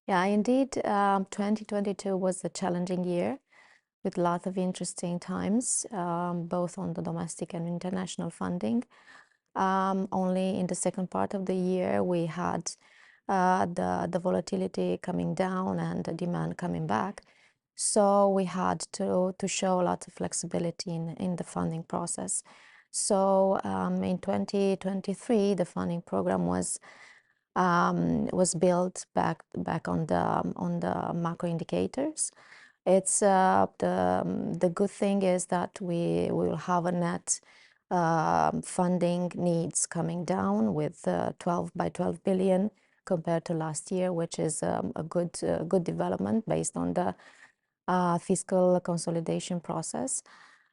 Yeah, indeed, 2022 was a challenging year with lots of interesting times, both on the domestic and international funding. Only in the second part of the year, we had the volatility coming down and the demand coming back. So we had to show lots of flexibility in the funding process. So in 2023, the funding program was built back on the macro indicators. It's the good thing is that we will have a net funding needs coming down with 12 by 12 billion compared to last year, which is a good development based on the fiscal consolidation process.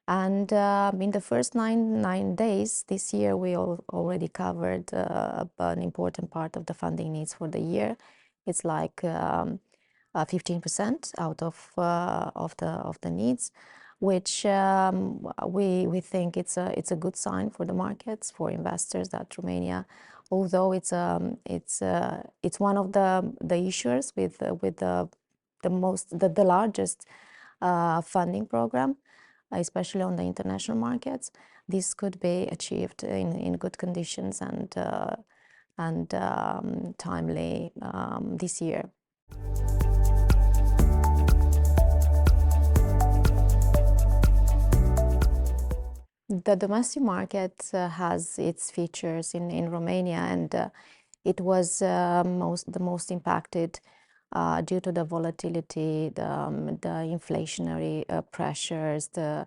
And in the first nine days this year, we already covered an important part of the funding needs for the year. It's like 15% out of the needs, which we think it's a good sign for the markets, for investors, that Romania, although it's one of the issuers with the largest funding program, especially on the international markets, this could be achieved in good conditions and timely this year. The domestic market has its features in Romania, and it was the most impacted due to the volatility, the inflationary pressures, the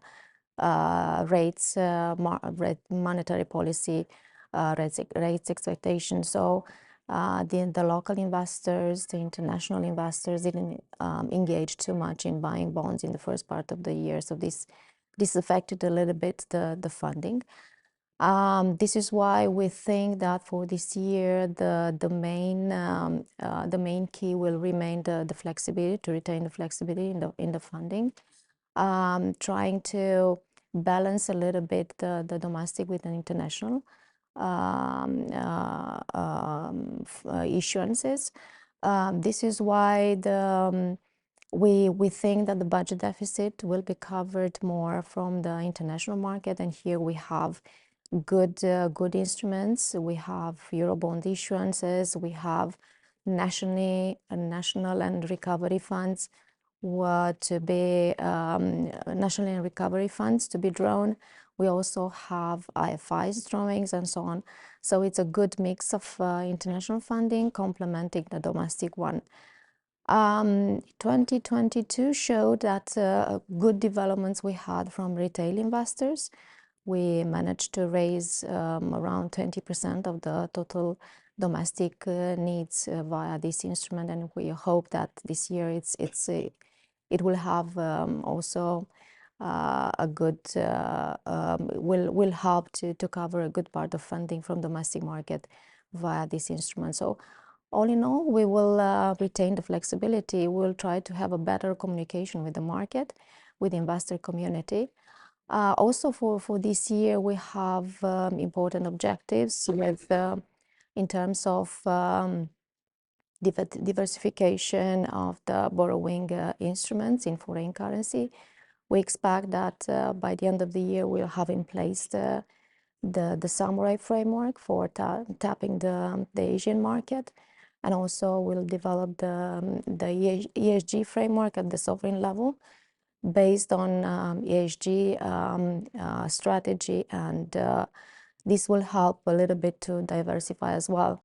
rates, monetary policy rates expectations. So the local investors, the international investors didn't engage too much in buying bonds in the first part of the year. So this affected a little bit the funding. This is why we think that for this year, the main key will remain the flexibility, to retain the flexibility in the funding, trying to balance a little bit the domestic with the international issuances. This is why we think that the budget deficit will be covered more from the international market, and here we have good instruments. We have Eurobond issuances, we have national and recovery funds to be national and recovery funds to be drawn. We also have IFIs drawings and so on. So it's a good mix of international funding complementing the domestic one. 2022 showed that good developments we had from retail investors. We managed to raise around 20% of the total domestic needs via this instrument, and we hope that this year it will have also a good will help to cover a good part of funding from domestic market via this instrument. So all in all, we will retain the flexibility. We'll try to have a better communication with the market, with the investor community. Also for this year, we have important objectives with in terms of diversification of the borrowing instruments in foreign currency. We expect that by the end of the year, we'll have in place the Samurai framework for tapping the Asian market, and also we'll develop the ESG framework at the sovereign level based on ESG strategy, and this will help a little bit to diversify as well